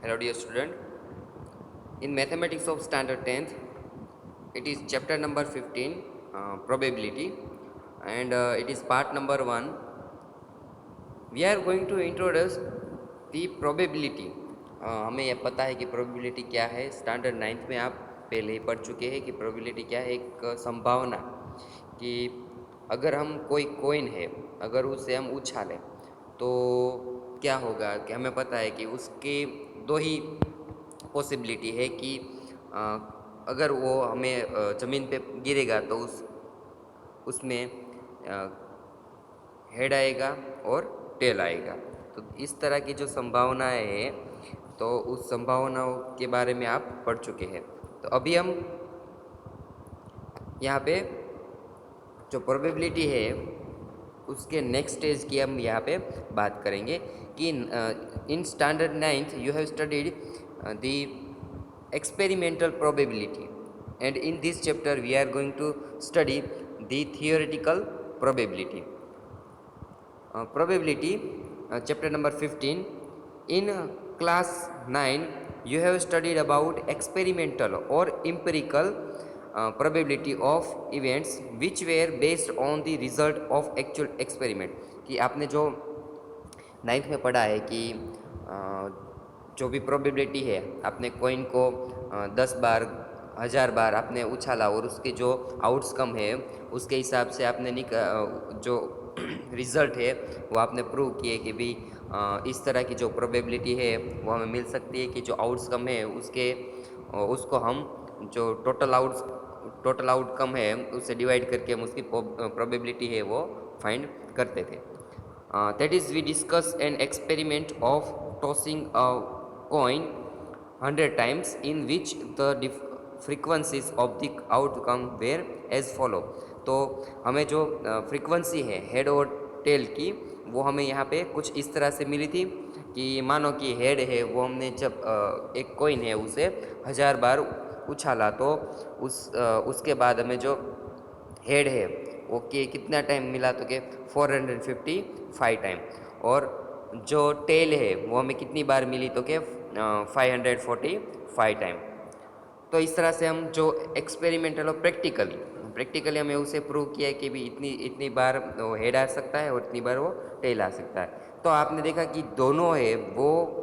Hello dear student. In mathematics of standard 10th, it is chapter number 15, probability, and it is part number 1. We are going to introduce the probability. हमें यह पता है कि probability क्या है. Standard 9th में आप पहले ही पढ़ चुके हैं कि probability क्या है. एक संभावना कि अगर हम कोई coin है, अगर उसे हम उछालें तो क्या होगा. कि हमें पता है कि उसके दो ही पॉसिबिलिटी है कि अगर वो हमें ज़मीन पे गिरेगा तो उसमें हेड आएगा और टेल आएगा. तो इस तरह की जो संभावनाएं हैं, तो उस संभावनाओं के बारे में आप पढ़ चुके हैं. तो अभी हम यहाँ पे जो प्रोबेबिलिटी है उसके नेक्स्ट स्टेज की हम यहाँ पे बात करेंगे कि in standard 9th you have studied the experimental probability, and in this chapter we are going to study the theoretical probability. Probability, chapter number 15. In class 9 you have studied about experimental or empirical probability of events which were based on the result of actual experiment. कि आपने जो 9th में पढ़ा है कि जो भी probability है, आपने कॉइन को 10 बार 1000 बार आपने उछाला और उसके जो आउटकम है उसके हिसाब से आपने जो रिज़ल्ट है वो आपने प्रूव किए कि भी इस तरह की जो प्रोबेबिलिटी है वो हमें मिल सकती है कि जो आउटकम है उसको हम जो टोटल आउटकम है उससे डिवाइड करके हम उसकी प्रोबेबिलिटी है वो फाइंड करते थे. That is, we discuss an experiment of tossing a coin 100 times in which the frequencies of the outcome were as follow. तो हमें जो फ्रीक्वेंसी है हेड और टेल की वो हमें यहाँ पे कुछ इस तरह से मिली थी कि मानो कि हेड है वो हमने जब एक कॉइन है उसे 1000 बार उछाला तो उसके बाद हमें जो हेड है वो के कितना टाइम मिला तो के 455 टाइम, और जो टेल है वो हमें कितनी बार मिली तो के 545 टाइम. तो इस तरह से हम जो एक्सपेरिमेंटल और प्रैक्टिकली हमें उसे प्रूव किया है कि भी इतनी बार वो हेड आ सकता है और इतनी बार वो टेल आ सकता है. तो आपने देखा कि दोनों है वो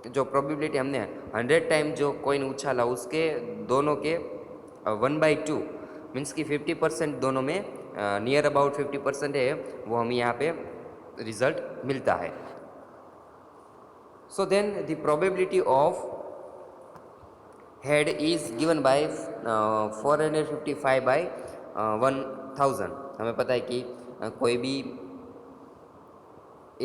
जो प्रोबेबिलिटी हमने 100 टाइम जो कॉइन उछाला उसके दोनों के 1/2 मीन्स कि 50% दोनों में नियर अबाउट 50% है वो हमें यहाँ पे रिजल्ट मिलता है. So then the probability of head is given by 455/1000. हमें पता है कि कोई भी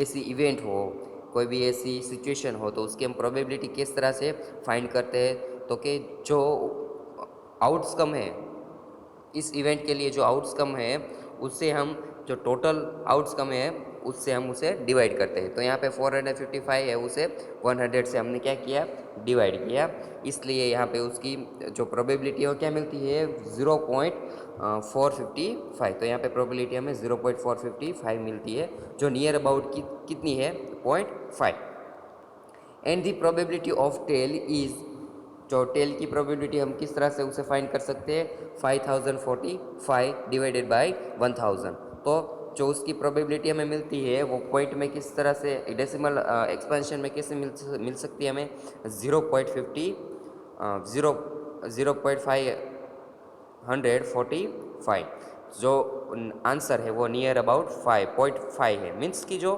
ऐसी इवेंट हो, कोई भी ऐसी सिचुएशन हो तो उसकी हम प्रोबेबिलिटी किस तरह से फाइंड करते हैं. तो कि जो आउटकम है इस इवेंट के लिए जो आउटकम है उससे हम जो टोटल आउटकम है उससे हम उसे डिवाइड करते हैं. तो यहाँ पे 455 है उसे 100 से हमने क्या किया डिवाइड किया, इसलिए यहाँ पे उसकी जो प्रोबेबिलिटी है वो क्या मिलती है 0.455. तो यहाँ पे प्रोबेबिलिटी हमें 0.455 मिलती है जो नियर अबाउट कितनी है 0.5. And the probability of tail is, जो टेल की प्रोबेबिलिटी हम किस तरह से उसे फाइंड कर सकते हैं 5045 डिवाइडेड बाय 1000. तो जो उसकी प्रोबेबिलिटी हमें मिलती है वो पॉइंट में किस तरह से डेसिमल एक्सपेंशन में कैसे मिल सकती है हमें 0.545. जो आंसर है वो नियर अबाउट 5.5 है. मीन्स की जो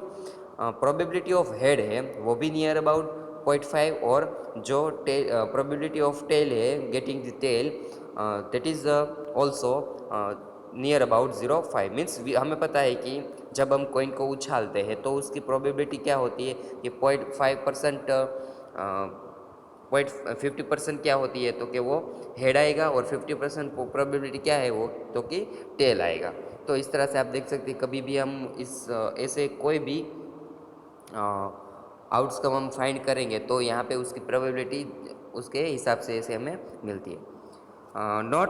प्रोबेबिलिटी ऑफ हेड है वो भी नियर अबाउट 0.5 और जो प्रोबेबिलिटी ऑफ टेल है getting the tail that is also near about 0.5. Means हमें पता है कि जब हम कॉइन को उछालते हैं तो उसकी प्रोबेबिलिटी क्या होती है कि 0.5% 50% क्या होती है तो कि वो हेड आएगा और 50% प्रोबेबिलिटी क्या है वो तो कि टेल आएगा. तो इस तरह से आप देख सकते हैं कभी भी हम इस ऐसे कोई भी आउट्सकम हम फाइंड करेंगे तो यहाँ पे उसकी प्रोबेबिलिटी उसके हिसाब से ऐसे हमें मिलती है. Not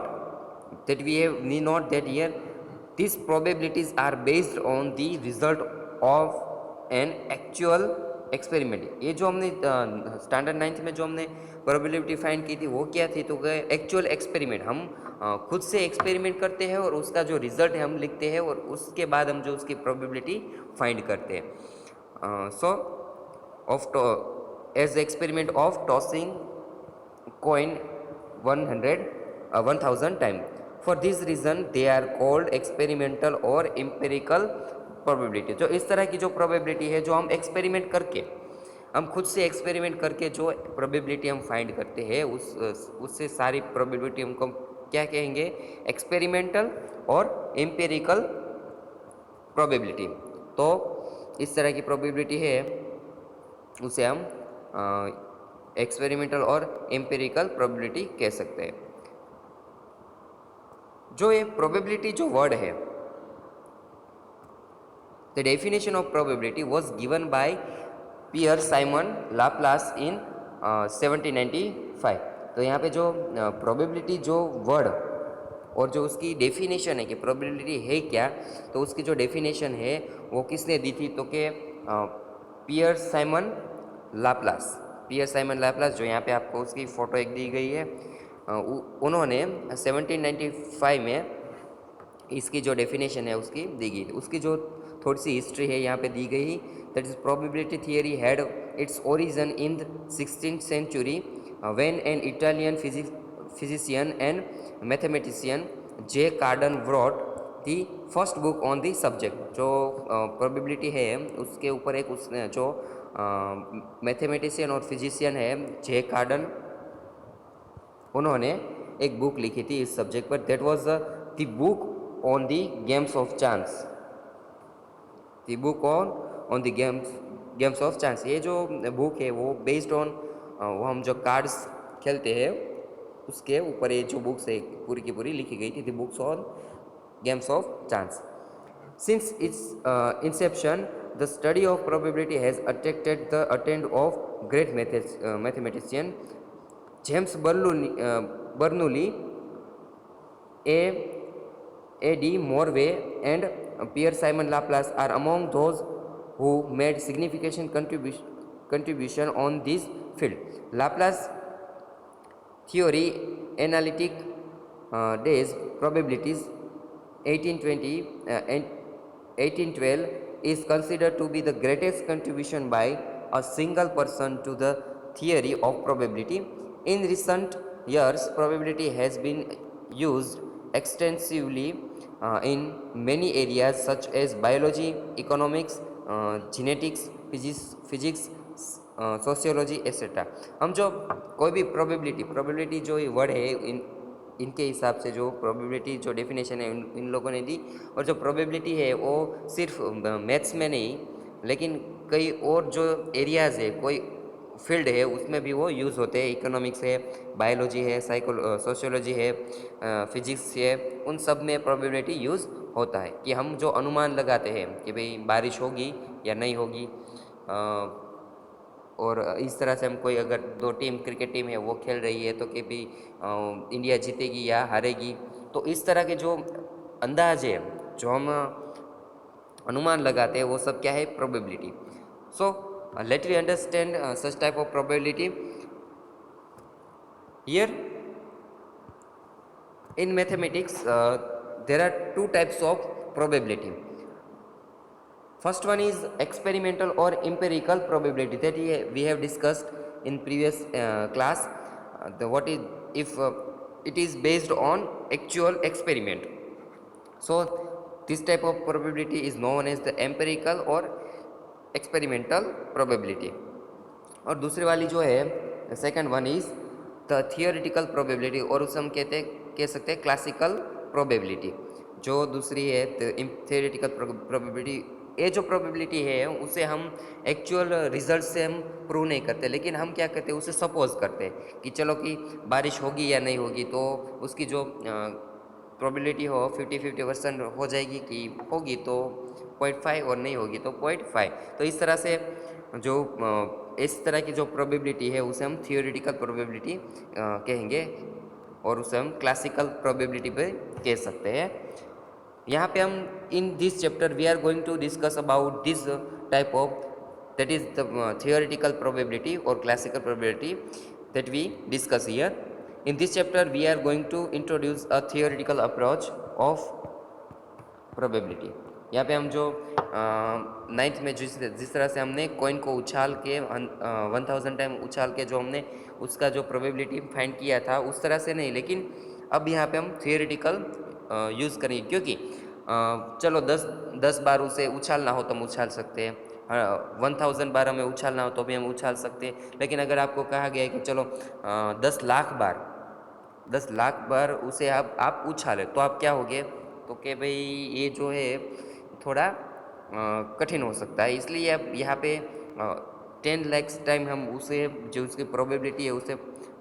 that we note that here these probabilities are based on the result of an actual experiment, ये जो हमने स्टैंडर्ड 9th में जो हमने प्रोबेबिलिटी फाइंड की थी वो क्या थी, तो एक्चुअल एक्सपेरिमेंट, हम खुद से एक्सपेरिमेंट करते हैं और उसका जो रिजल्ट है हम लिखते हैं और उसके बाद हम जो उसकी प्रोबेबिलिटी फाइंड करते हैं। So of as experiment of tossing coin 1000 time. For this reason they are called experimental और empirical probability। जो इस तरह की जो probability है, जो हम एक्सपेरिमेंट करके, हम खुद से एक्सपेरिमेंट करके जो probability हम फाइंड करते हैं, उससे सारी probability हमको क्या कहेंगे, एक्सपेरिमेंटल और एम्पेरिकल probability। तो इस तरह की probability है उसे हम एक्सपेरिमेंटल और एम्पेरिकल प्रोबेबिलिटी कह सकते हैं। जो ये प्रोबेबिलिटी जो वर्ड है, the definition of probability was given by Pierre Simon Laplace in 1795। तो यहाँ पे जो प्रोबेबिलिटी जो वर्ड और जो उसकी डेफिनेशन है कि प्रोबेबिलिटी है क्या, तो उसकी जो डेफिनेशन है वो किसने दी थी, तो कि पियर साइमन लाप्लास। पियर साइमन लाप्लास, जो यहाँ पे आपको उसकी फ़ोटो एक दी गई है, उन्होंने 1795 में इसकी जो डेफिनेशन है उसकी दी गई। उसकी जो थोड़ी सी हिस्ट्री है यहाँ पे दी गई, that is probability theory had its origin in the 16th century when an Italian physician and mathematician J Cardan wrote the first book on the subject. जो प्रोबेबिलिटी है उसके ऊपर एक उसने जो मैथमेटिशियन और फिजिशियन है जे कार्डन, उन्होंने एक बुक लिखी थी इस सब्जेक्ट पर, that was the book on the games of chance. The book on the games of chance. ये जो बुक है वो बेस्ड ऑन वो हम जो कार्ड्स खेलते हैं उसके ऊपर ये जो बुक्स है पूरी की पूरी लिखी गई थी, the books on games of chance. Since its inception, the study of probability has attracted the attention of great mathematician James Bernoulli, A.D. Morway, and Pierre Simon Laplace are among those who made significant contribution on this field. Laplace theory, analytic days, probabilities, 1820 and 1812 is considered to be the greatest contribution by a single person to the theory of probability. In recent years, probability has been used extensively in many areas such as biology, economics, genetics, physics, sociology etcetera. हम जो कोई भी probability जो ये word है, इनके हिसाब से जो प्रोबेबिलिटी जो डेफिनेशन है इन लोगों ने दी, और जो प्रोबेबिलिटी है वो सिर्फ मैथ्स में नहीं लेकिन कई और जो एरियाज़ है, कोई फील्ड है उसमें भी वो यूज़ होते हैं। इकोनॉमिक्स है, बायोलॉजी है, सोशियोलॉजी है, फिजिक्स है, उन सब में प्रोबेबिलिटी यूज़ होता है कि हम जो अनुमान लगाते हैं कि भाई बारिश होगी या नहीं होगी, और इस तरह से हम कोई अगर दो टीम क्रिकेट टीम है वो खेल रही है तो कि भी इंडिया जीतेगी या हारेगी, तो इस तरह के जो अंदाज है जो हम अनुमान लगाते हैं वो सब क्या है, probability. So let we understand such type of probability here in mathematics. There are two types of probability. First one is experimental or empirical probability that we have discussed in previous class. What is if it is based on actual experiment. So this type of probability is known as the empirical or experimental probability. और दूसरी वाली जो है second one is the theoretical probability, और उसे हम कह सकते हैं classical probability। जो दूसरी है theoretical probability, ये जो प्रोबेबिलिटी है उसे हम एक्चुअल रिजल्ट से हम प्रूव नहीं करते, लेकिन हम क्या करते हैं, उसे सपोज करते हैं कि चलो कि बारिश होगी या नहीं होगी, तो उसकी जो प्रोबेबिलिटी हो 50-50% हो जाएगी कि होगी तो 0.5 और नहीं होगी तो 0.5। तो इस तरह से जो इस तरह की जो प्रोबेबिलिटी है उसे हम थियोरेटिकल प्रोबेबिलिटी कहेंगे और उसे हम क्लासिकल प्रोबेबिलिटी पे कह सकते हैं। यहाँ पे हम in this chapter we are going to discuss about this type of that is the theoretical probability or classical probability that we discuss here. In this chapter we are going to introduce a theoretical approach of probability. यहाँ पे हम जो ninth में जिस तरह से हमने coin को उछाल के 1000 टाइम उछाल के जो हमने उसका जो प्रोबेबिलिटी फाइंड किया था उस तरह से नहीं, लेकिन अब यहाँ पे हम थियोरेटिकल यूज़ करेंगे, क्योंकि चलो 10 बार उसे उछालना हो तो हम उछाल सकते हैं, 1000 बार हमें उछालना हो तो भी हम उछाल सकते हैं। लेकिन अगर आपको कहा गया है कि चलो 10 लाख बार उसे आप उछाले तो आप क्या होगे, तो कि भाई ये जो है थोड़ा कठिन हो सकता है, इसलिए अब यहाँ पे 10 लाख टाइम हम उसे जो उसकी प्रोबेबिलिटी है उसे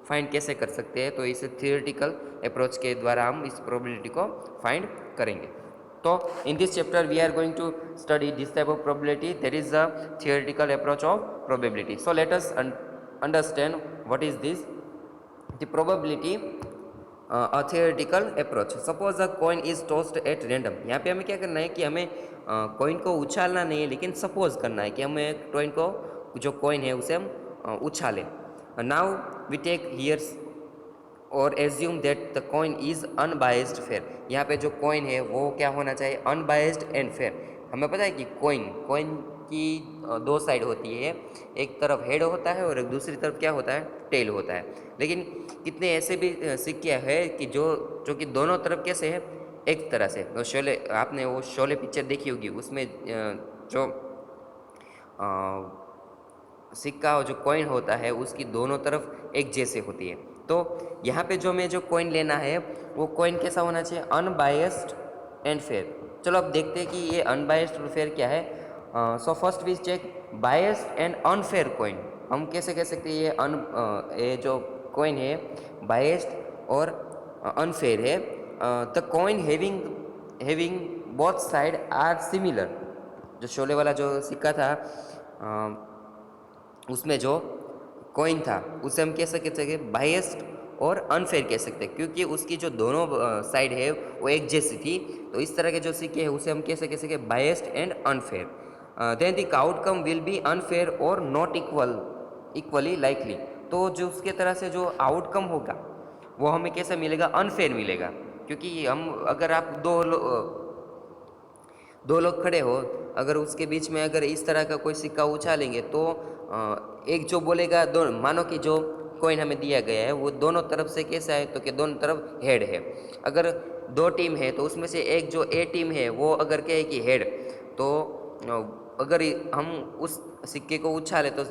फाइंड कैसे कर सकते हैं, तो इसे थियोरेटिकल अप्रोच के द्वारा हम इस प्रोबेबिलिटी को फाइंड करेंगे। तो in this chapter we are going to study this type of probability, that is the theoretical approach of probability. So let us understand what is this the probability a theoretical approach. Suppose a coin is tossed at random. यहाँ पे हमें क्या करना है कि हमें coin को उछालना नहीं है, लेकिन सपोज करना है कि हमें कॉइन को जो कॉइन है उसे हम उछालें। नाउ वी टेक हियर्स और assume that the coin is unbiased fair. यहाँ पे जो कॉइन है वो क्या होना चाहिए, अनबायस्ड एंड फेयर। हमें पता है कि कॉइन की दो साइड होती है, एक तरफ हेड होता है और एक दूसरी तरफ क्या होता है, टेल होता है। लेकिन कितने ऐसे भी सिक्के हैं कि जो कि दोनों तरफ कैसे है, एक तरह से। वो शोले, आपने वो शोले पिक्चर देखी होगी, उसमें जो सिक्का जो कॉइन होता है उसकी दोनों तरफ एक जैसे होती है। तो यहाँ पे जो कॉइन लेना है वो कॉइन कैसा होना चाहिए, अनबायस्ड एंड फेयर। चलो अब देखते हैं कि ये अनबायस्ड और फेयर क्या है। So first we check biased and unfair coin. हम कैसे कह सकते हैं ये जो कॉइन है बायस्ड और अनफेयर है। The coin having both side are similar. जो शोले वाला जो सिक्का था उसमें जो कॉइन था उसे हम कह सकते हैं बायस्ड और अनफेयर कह सकते हैं, क्योंकि उसकी जो दोनों साइड है वो एक जैसी थी। तो इस तरह के जो सिक्के हैं उसे हम कैसे कह सकते हैं, biased and unfair. Then the outcome will be unfair और नॉट इक्वली लाइकली। तो जो उसके तरह से जो आउटकम होगा वो हमें कैसा मिलेगा, अनफेयर मिलेगा। क्योंकि हम अगर आप दो लोग खड़े हो, अगर उसके बीच में अगर इस तरह का कोई सिक्का उछालेंगे तो एक जो बोलेगा, मानो कि जो कॉइन हमें दिया गया है वो दोनों तरफ से कैसा है, तो कि दोनों तरफ हेड है। अगर दो टीम है तो उसमें से एक जो ए टीम है वो अगर कहे कि हेड, तो अगर हम उस सिक्के को उछाले तो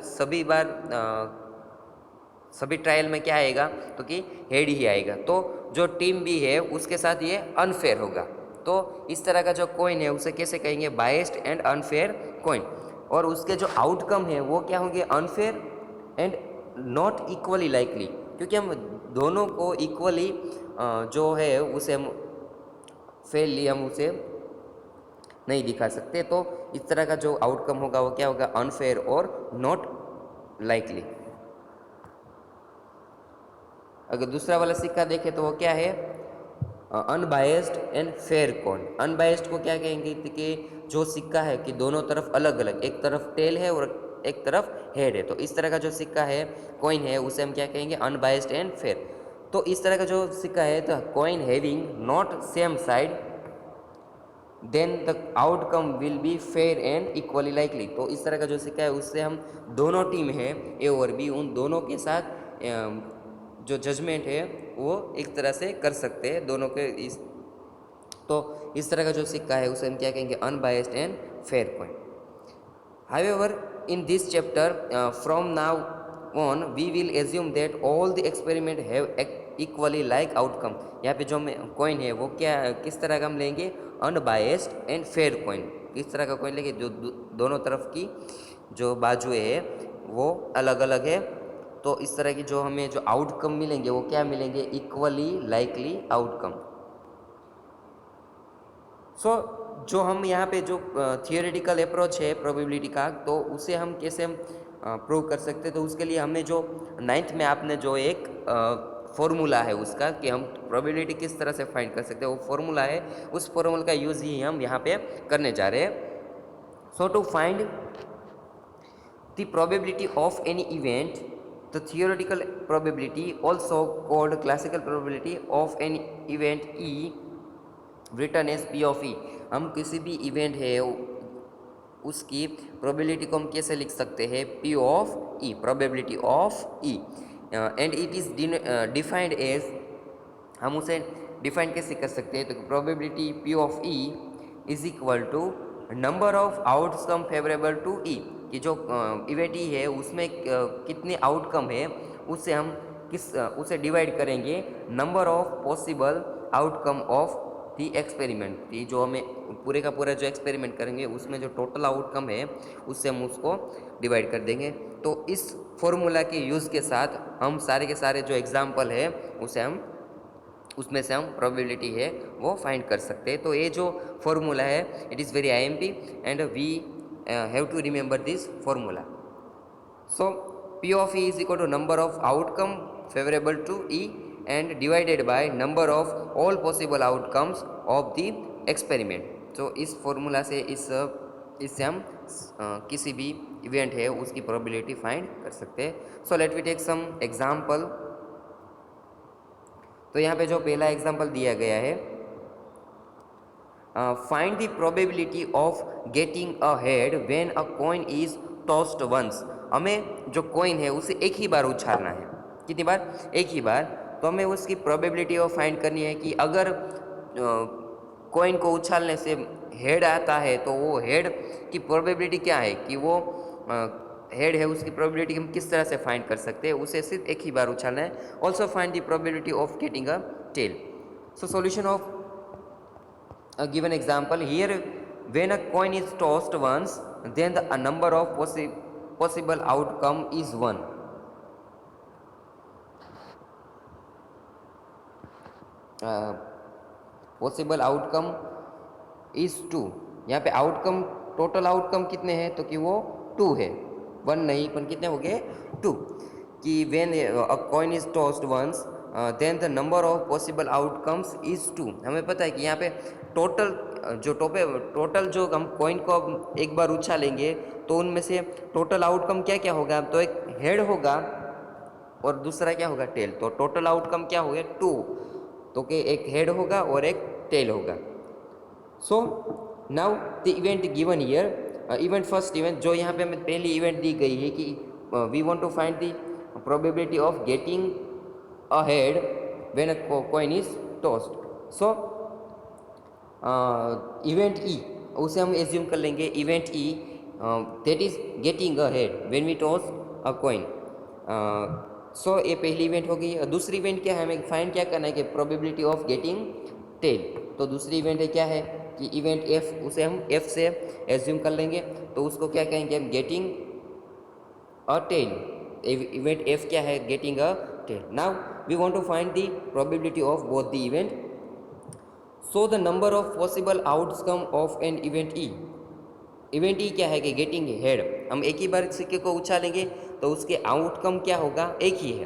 सभी ट्रायल में क्या आएगा, तो कि हेड ही आएगा। तो जो टीम भी है उसके साथ ये अनफेयर होगा। तो इस तरह का जो कॉइन है उसे कैसे कहेंगे, बायस्ड एंड अनफेयर कॉइन। और उसके जो आउटकम है वो क्या होंगे, unfair and not equally likely. क्योंकि हम दोनों को इक्वली जो है उसे हम फेयरली हम उसे नहीं दिखा सकते। तो इस तरह का जो आउटकम होगा वो क्या होगा, अनफेयर और नॉट लाइकली। अगर दूसरा वाला सिक्का देखें तो वो क्या है, unbiased and fair coin. Unbiased को क्या कहेंगे कि जो सिक्का है कि दोनों तरफ अलग अलग, एक तरफ टेल है और एक तरफ हेड है। तो इस तरह का जो सिक्का है, कॉइन है, उसे हम क्या कहेंगे, अनबायस्ड एंड फेयर। तो इस तरह का जो सिक्का है, तो coin having not same side then the outcome will be fair and equally likely. तो इस तरह का जो सिक्का है उससे हम दोनों टीम है ए और बी, उन दोनों के साथ जो जजमेंट है वो एक तरह से कर सकते हैं दोनों के तो इस तरह का जो सिक्का है उसे हम क्या कहेंगे, unbiased and fair coin. However in this chapter from now on we will assume that all the experiment have equally like outcome. यहाँ पे जो कॉइन है वो क्या किस तरह का हम लेंगे, अनबायस्ड एंड फेयर कॉइन। किस तरह का कॉइन लेंगे, जो दोनों तरफ की जो बाजुएं है वो अलग अलग है। तो इस तरह की जो हमें जो आउटकम मिलेंगे वो क्या मिलेंगे, इक्वली लाइकली आउटकम। सो जो हम यहाँ पे जो थियोरेटिकल अप्रोच है प्रोबेबिलिटी का, तो उसे हम कैसे हम प्रूव कर सकते हैं। तो उसके लिए हमें जो 9th में आपने जो एक फॉर्मूला है उसका कि हम प्रोबेबिलिटी किस तरह से फाइंड कर सकते हैं, वो फॉर्मूला है, उस फॉर्मूला का यूज़ ही हम यहाँ पे करने जा रहे हैं। So to find The probability of any event, the theoretical probability, also called classical probability of an event E, written as P of E. हम किसी भी इवेंट है उसकी प्रोबेबिलिटी को हम कैसे लिख सकते हैं? P of E, probability of E, and it is defined as, हम उसे डिफाइन कैसे कर सकते हैं? तो probability P of E is equal to number of outcome favourable to E, कि जो इवेंट E है उसमें कितने आउटकम है उससे हम उसे डिवाइड करेंगे number of possible outcome of the experiment. ये जो हमें पूरे का पूरा जो एक्सपेरिमेंट करेंगे उसमें जो टोटल आउटकम है उससे हम उसको डिवाइड कर देंगे। तो इस फॉर्मूला के यूज़ के साथ हम सारे के सारे जो एग्जाम्पल है उसे हम उसमें से हम प्रोबेबिलिटी है वो फाइंड कर सकते हैं। तो ये जो फॉर्मूला है it is very IMP and we have to remember this formula. So P of E is equal to number of outcome favorable to E and divided by number of all possible outcomes of the experiment। तो इस formula से इससे हम किसी भी event है उसकी probability find कर सकते हैं। So let we take some example. तो यहाँ पे जो पहला एग्जांपल दिया गया है, find the probability of getting a head when a coin is tossed once. हमें जो कॉइन है उसे एक ही बार उछालना है। कितनी बार? एक ही बार। तो हमें उसकी प्रोबेबिलिटी ऑफ फाइंड करनी है कि अगर कॉइन को उछालने से हेड आता है तो वो हेड की प्रोबेबिलिटी क्या है, कि वो हेड है उसकी प्रोबेबिलिटी हम किस तरह से फाइंड कर सकते हैं? उसे सिर्फ एक ही बार उछालना है। Also find the probability of getting a tail. So solution of a given example here, when a coin is tossed once then the number of possible outcome is 1। Possible outcome is 2। यहाँ पे outcome, total outcome कितने हैं? तो कि वो 2 है, 1 नहीं, पर कितने हो गए? 2। कि when a coin is tossed once then the number of possible outcomes is 2। हमें पता है कि यहाँ पे टोटल जो हम कॉइन को अब एक बार उछालेंगे तो उनमें से टोटल आउटकम क्या क्या होगा? तो एक हेड होगा और दूसरा क्या होगा? टेल। तो टोटल आउटकम क्या हो गया? 2। तो कि एक हेड होगा और एक टेल होगा। So now the event given year, event first event जो यहाँ पे हमें पहली इवेंट दी गई है कि we want to find the probability of getting a head when a coin is tossed. So event E, उसे हम एज्यूम कर लेंगे event E that is getting a head when we toss a coin. So ये पहली event हो गई। दूसरी event क्या है? हमें फाइंड क्या करना है कि प्रोबेबिलिटी ऑफ गेटिंग टेल। तो दूसरी इवेंट है क्या है कि इवेंट एफ, उसे हम एफ से एज्यूम कर लेंगे। तो उसको क्या कहेंगे हम? Getting a tail. Event F क्या है? Getting a tail. Now we want to find the probability of both the event. So the number of possible outcome of an event E. Event E क्या है? कि getting head. हम एक ही बार सिक्के को उछालेंगे तो उसके आउटकम क्या होगा? एक ही है।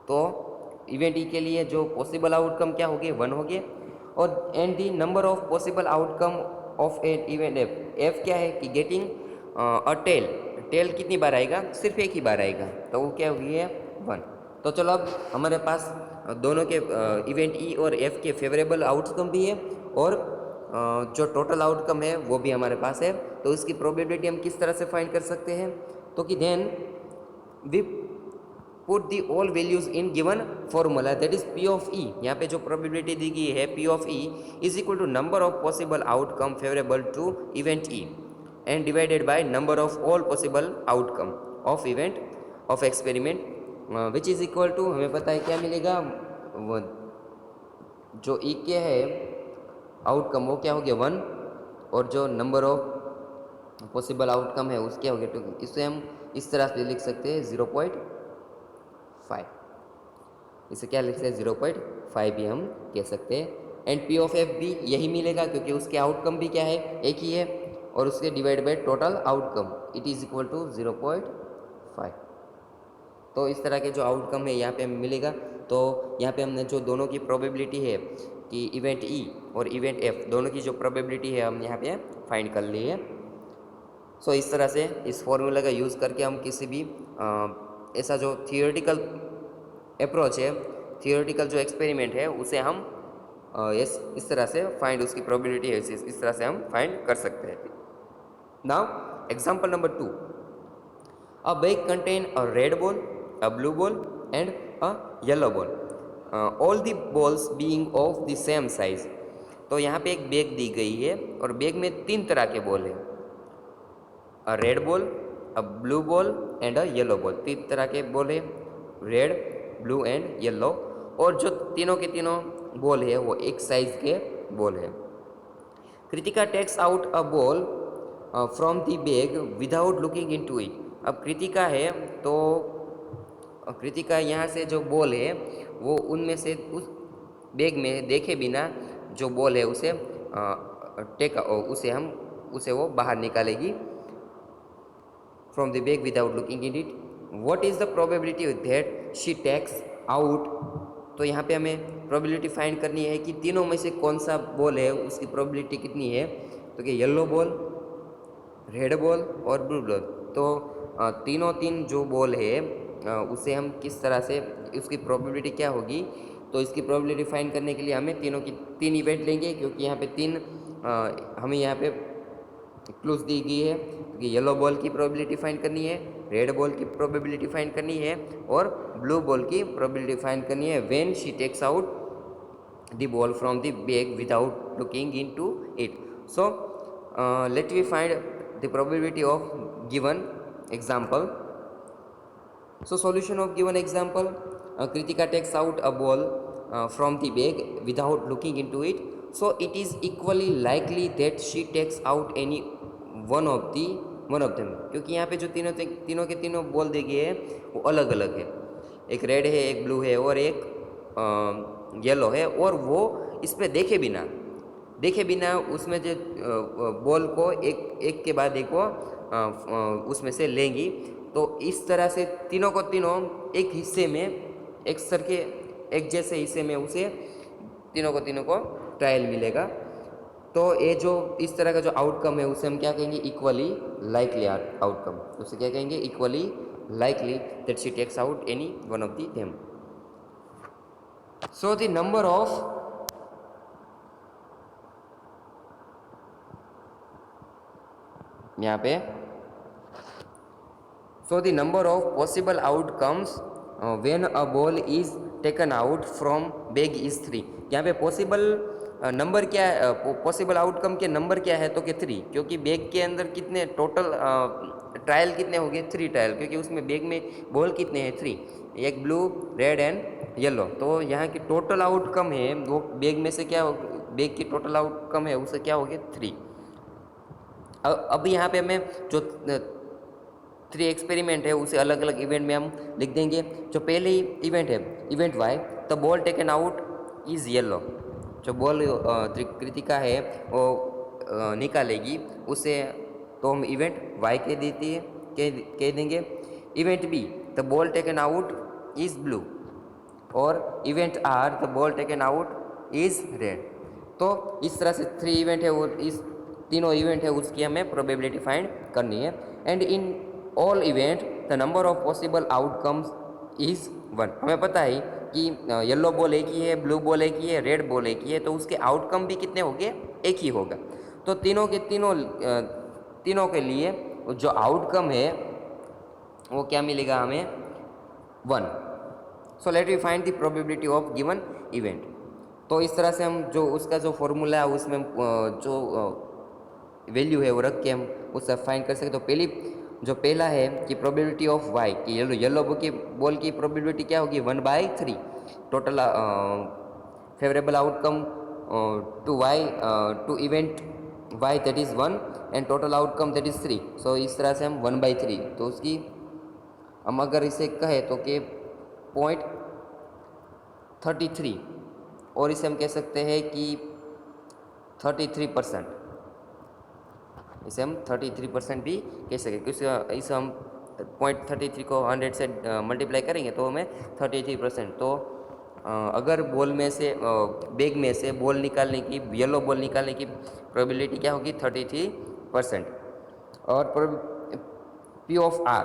तो इवेंट ई के लिए जो पॉसिबल आउटकम क्या हो गए? 1 हो गए। और and the number of possible outcome of an event F. F क्या है? कि गेटिंग अ टेल। टेल कितनी बार आएगा? सिर्फ एक ही बार आएगा। तो वो क्या हो गई है? 1। तो चलो अब हमारे पास दोनों के इवेंट ई और एफ के फेवरेबल आउटकम भी है और जो टोटल आउटकम है वो भी हमारे पास है। तो इसकी प्रोबेबिलिटी हम किस तरह से फाइंड कर सकते हैं? तो कि then we put the all values in given formula that is P of E। यहाँ पे जो प्रोबेबिलिटी दी गई है P of E is equal to number of possible outcome favourable to event E and divided by number of all possible outcome of event of experiment which is equal to, हमें पता है क्या मिलेगा? वो जो E के है outcome वो क्या हो गया? 1। और जो नंबर ऑफ पॉसिबल आउटकम है उसके हो गया 2। इसे हम इस तरह से लिख सकते हैं 0.5। इसे क्या लिख सकते हैं? 0.5 भी हम कह सकते हैं। एंड P ऑफ F भी यही मिलेगा क्योंकि उसके आउटकम भी क्या है? एक ही है और उसके divide by total outcome it is equal to 0.5। तो इस तरह के जो आउटकम है यहाँ पे हमें मिलेगा। तो यहाँ पे हमने जो दोनों की प्रोबेबिलिटी है कि इवेंट ई और इवेंट एफ दोनों की जो प्रोबेबिलिटी है हम यहाँ पे फाइंड कर ली है। सो इस तरह से इस फॉर्मूला का यूज़ करके हम किसी भी ऐसा जो थियोरेटिकल अप्रोच है, थियोरेटिकल जो एक्सपेरिमेंट है, उसे हम इस तरह से फाइंड, उसकी प्रोबेबिलिटी है इस तरह से हम फाइंड कर सकते हैं। Now example number 2, a bag contain a red ball, a blue ball and a yellow ball, all the balls being of the same size. तो यहाँ पे एक बैग दी गई है और बैग में 3 तरह के बॉल है, a red ball, a blue ball and a yellow ball. 3 तरह के बॉल है, रेड, ब्लू एंड येलो, और जो तीनों के तीनों बॉल है वो एक साइज के बॉल है। Kritika takes out a ball from the bag without looking into it. अब कृतिका है तो कृतिका यहाँ से जो बॉल है वो उनमें से उस बैग में देखे बिना जो बॉल है उसे उसे वो बाहर निकालेगी from the bag without looking in it. What is the probability that she takes out. तो यहाँ पे हमें प्रोबेबिलिटी फाइंड करनी है कि तीनों में से कौन सा बॉल है, उसकी प्रोबेबिलिटी कितनी है। तो कि येलो बॉल, रेड बॉल और ब्लू बॉल। तो तीनों तीन जो बॉल है उसे हम किस तरह से, उसकी प्रोबेबिलिटी क्या होगी। तो इसकी प्रोबेबिलिटी फाइंड करने के लिए हमें तीनों की 3 इवेंट लेंगे, क्योंकि यहाँ पे 3 हमें यहाँ पे क्लूज दी गई है कि येलो बॉल की प्रोबेबिलिटी फाइंड करनी है, रेड बॉल की प्रोबेबिलिटी फाइंड करनी है और ब्लू बॉल की प्रोबेबिलिटी फाइंड करनी है when she takes out the ball from the bag without looking into it. So let we find the probability of given example. So solution of given example, Kritika takes out a ball from the bag without looking into it. So it is equally likely that she takes out any one of them, क्योंकि यहाँ पे जो तीनों के तीनों ball दी गई है वो अलग अलग है, एक रेड है, एक ब्लू है और एक येलो है, और वो इस पर देखे बिना उसमें जो बॉल को एक के बाद एक वो उसमें से लेंगी। तो इस तरह से तीनों को तीनों एक हिस्से में, एक जैसे हिस्से में उसे तीनों को ट्रायल मिलेगा। तो ये जो इस तरह का जो आउटकम है उसे हम क्या कहेंगे, इक्वली लाइकली आउटकम। उसे क्या कहेंगे, equally likely that she takes out any one of the them. So the number of यहाँ पे, so the number of possible outcomes when a ball is taken out from bag is 3। यहाँ पे possible number क्या है, possible outcome के number क्या है, तो कि 3, क्योंकि बैग के अंदर कितने टोटल ट्रायल कितने हो गए, 3 ट्रायल, क्योंकि उसमें बैग में बॉल कितने हैं, 3, एक ब्लू, रेड एंड येलो। तो यहाँ की टोटल आउटकम है वो बैग में से क्या बैग की टोटल आउटकम है उसे क्या हो गया, 3। अब यहाँ पे हमें जो 3 एक्सपेरिमेंट है उसे अलग अलग इवेंट में हम लिख देंगे। जो पहले इवेंट है, event Y, the ball taken out is yellow. जो बॉल कृतिका है वो निकालेगी उसे तो हम इवेंट वाई कह देंगे। Event B, the ball taken out is blue, और event R, the ball taken out is red. तो इस तरह से 3 इवेंट है, वो इस तीनों इवेंट है उसकी हमें प्रोबेबिलिटी फाइंड करनी है। And in all event the number of possible outcomes is 1। हमें पता है कि येलो बॉल एक ही है, ब्लू बॉल एक ही है, रेड बॉल एक ही है, तो उसके आउटकम भी कितने होंगे, एक ही होगा। तो तीनों के लिए जो आउटकम है वो क्या मिलेगा हमें, 1। So let we find the probability of given event. तो इस तरह से हम जो उसका जो फॉर्मूला है उसमें जो वैल्यू है वो रख के हम उससे फाइंड कर सकते। तो पहला है कि प्रोबेबिलिटी ऑफ वाई कि येलो बॉल की प्रोबेबिलिटी क्या होगी, 1/3। Total favourable outcome to Y to event Y that is 1 and total outcome that is 3। So इस तरह से हम 1/3, तो उसकी हम अगर इसे कहे तो कि 0.33, और इसे हम कह सकते हैं कि 33%। इसे हम 33% भी कह सकें, क्योंकि इसे हम 0.33 को 100 से मल्टीप्लाई करेंगे तो हमें 33%। तो अगर बॉल में से बैग में से बॉल निकालने की, येलो बॉल निकालने की प्रोबेबिलिटी क्या होगी, 33%। और P of R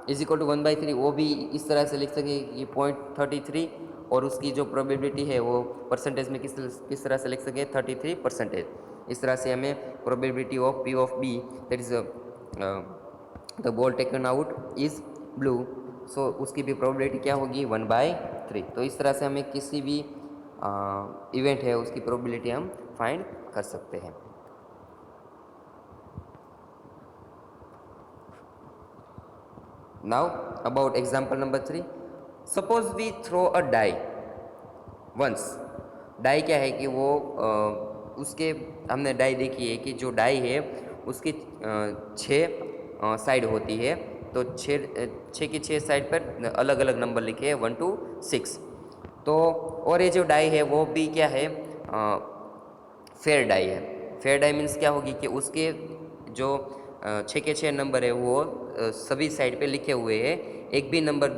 is equal to 1/3, वो भी इस तरह से लिख सके कि 0.33, और उसकी जो प्रोबेबिलिटी है वो परसेंटेज में किस तरह से लिख सके 33%। इस तरह से हमें probability of P of B, that is the ball taken out is blue, so उसकी भी प्रोबेबिलिटी क्या होगी 1/3। तो इस तरह से हमें किसी भी इवेंट है उसकी प्रोबेबिलिटी हम फाइंड कर सकते हैं। Now about example number 3, suppose we throw a die once। Die क्या है कि वो उसके हमने डाई देखी है कि जो डाई है उसकी 6 साइड होती है, तो 6 की 6 साइड पर अलग अलग नंबर लिखे हैं 1 to 6। तो और ये जो डाई है वो भी क्या है फेयर डाई है। फेयर डाई मीन्स क्या होगी कि उसके जो 6 के 6 नंबर है वो सभी साइड पे लिखे हुए हैं, एक भी नंबर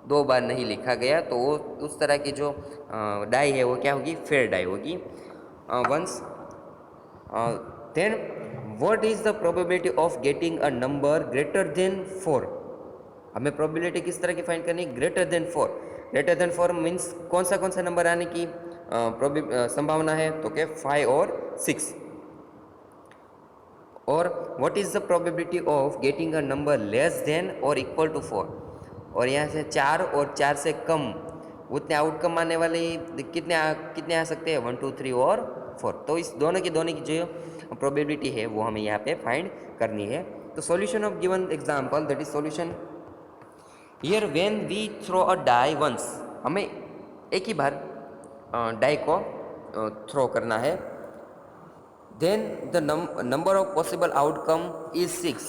2 बार नहीं लिखा गया, तो वो उस तरह की जो डाई है वो क्या होगी फेयर डाई होगी। Once then what is the probability of getting a number greater than 4। हमें प्रोबेबिलिटी किस तरह की फाइंड करनी, greater than 4। Greater than 4 means कौन सा नंबर आने की संभावना है, तो क्या 5 और 6। और what is the probability of getting a number less then और इक्वल टू 4। और यहाँ से 4 और 4 से कम उतने आउटकम आने वाले कितने आ सकते हैं 1 2 3 और 4। तो इस दोनों की जो प्रोबेबिलिटी है वो हमें यहाँ पे फाइंड करनी है। तो solution of given example, that is solution here when we throw a die once, हमें एक ही बार डाई को थ्रो करना है, then the number of possible outcome is 6।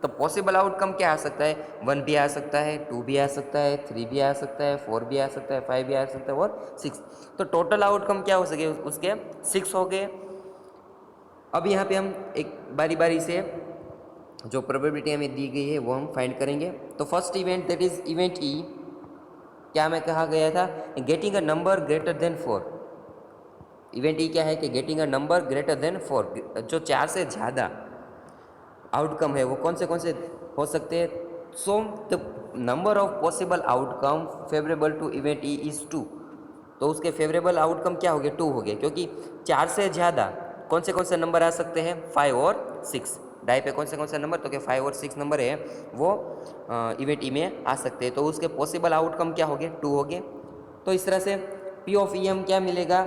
तो पॉसिबल आउटकम क्या आ सकता है, 1 भी आ सकता है, 2 भी आ सकता है, 3 भी आ सकता है, 4 भी आ सकता है, 5 भी आ सकता है और 6। तो टोटल आउटकम क्या हो सके उसके 6 हो गए। अब यहाँ पे हम एक बारी बारी से जो प्रोबेबिलिटी हमें दी गई है वो हम फाइंड करेंगे। तो first event that is event E, क्या हमें कहा गया था, getting a number greater than 4। Event E क्या है कि getting a number greater than 4, जो 4 से ज़्यादा आउटकम है वो कौन से हो सकते हैं। So the number of possible outcome favourable to event E is 2। तो उसके फेवरेबल आउटकम क्या हो गए 2 हो गए, क्योंकि 4 से ज़्यादा कौन से नंबर आ सकते हैं 5 और 6। डाई पे कौन से नंबर, तो क्या 5 और 6 नंबर है वो इवेंट ई में आ सकते हैं। तो उसके पॉसिबल आउटकम क्या हो गए 2 हो गए। तो इस तरह से पी ऑफ ई एम क्या मिलेगा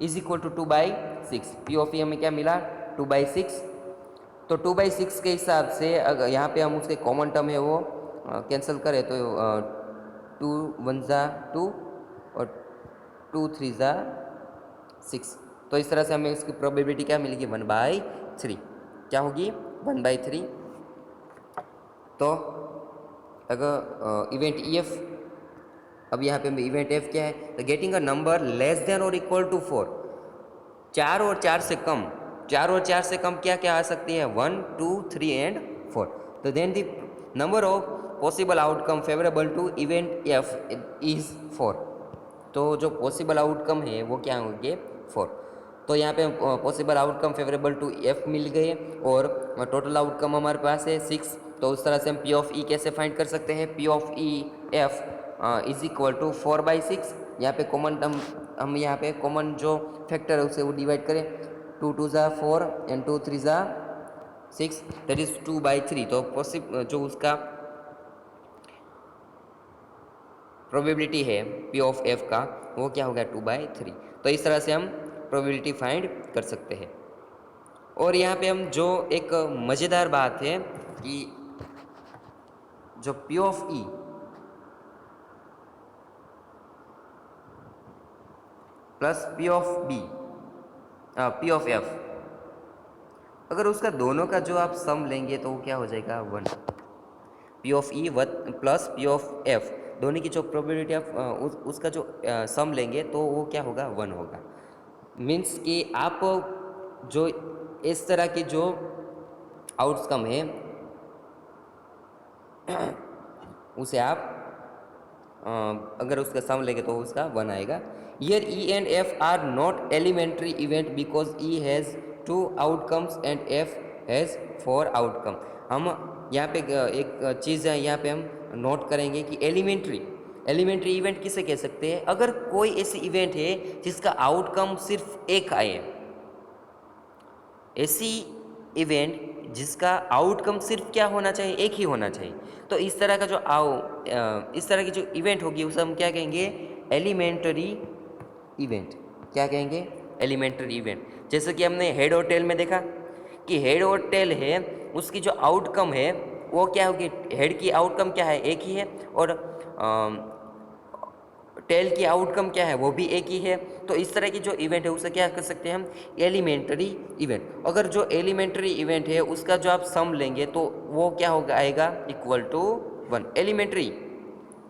is equal to 2/6। P of E M में क्या मिला 2/6। तो 2/6 के हिसाब से अगर यहाँ पे हम उसके कॉमन टर्म है वो कैंसिल करें तो 2 1 ज़ा 2 और 2 3 ज़ा 6। तो इस तरह से हमें इसकी प्रोबेबिलिटी क्या मिलेगी 1/3, क्या होगी 1/3। तो अगर इवेंट ई एफ, अब यहाँ पे इवेंट एफ क्या है, तो getting a number less then और इक्वल टू 4। 4 और 4 से कम, 4 और 4 से कम क्या क्या आ सकती है 1 2 3 एंड 4। तो then the number of possible outcome favourable to event F is 4। तो जो पॉसिबल आउटकम है वो क्या होंगे 4। तो यहाँ पे possible outcome favourable to F मिल गए और टोटल आउटकम हमारे पास है 6। तो उस तरह से हम पी ऑफ ई कैसे फाइंड कर सकते हैं, P of E F is equal to 4/6। यहाँ पे कॉमन हम यहाँ पे कॉमन जो फैक्टर है उसे वो डिवाइड करें, 2 2 ज़ा 4 एंड 2 3 ज़ा 6, दैट इज 2/3। तो जो उसका प्रोबेबिलिटी है पी ऑफ एफ का वो क्या होगा 2/3। तो इस तरह से हम प्रोबेबिलिटी फाइंड कर सकते हैं। और यहाँ पे हम जो एक मज़ेदार बात है कि जो P of E plus P of B P of F, अगर उसका दोनों का जो आप सम लेंगे तो वो क्या हो जाएगा 1। P of E plus P of F दोनों की जो प्रोबेबिलिटी आप उसका जो सम लेंगे तो वो क्या होगा 1 होगा। मीन्स कि आप जो इस तरह की जो आउटकम है उसे आप अगर उसका सम लेंगे तो उसका 1 आएगा। Here E and F are not elementary event because E has 2 outcomes and F has for outcome. हम यहाँ पे एक चीज़ है, यहाँ पे हम नोट करेंगे कि एलिमेंट्री इवेंट किसे कह सकते हैं? अगर कोई ऐसी इवेंट है जिसका आउटकम सिर्फ एक आए, ऐसी इवेंट जिसका आउटकम सिर्फ क्या होना चाहिए? एक ही होना चाहिए। तो इस तरह का जो इस तरह की जो इवेंट होगी उसे हम क्या कहेंगे? Elementary event. क्या कहेंगे? Elementary event. जैसे कि हमने हेड और टेल में देखा कि हेड और टेल है, उसकी जो आउटकम है वो क्या होगी? हेड की आउटकम क्या है? एक ही है, और टेल की आउटकम क्या है? वो भी एक ही है। तो इस तरह की जो इवेंट है उसे क्या कर सकते हैं हम? Elementary event. अगर जो एलिमेंट्री इवेंट है उसका जो आप सम लेंगे तो वो क्या होगा? आएगा इक्वल टू 1। एलिमेंट्री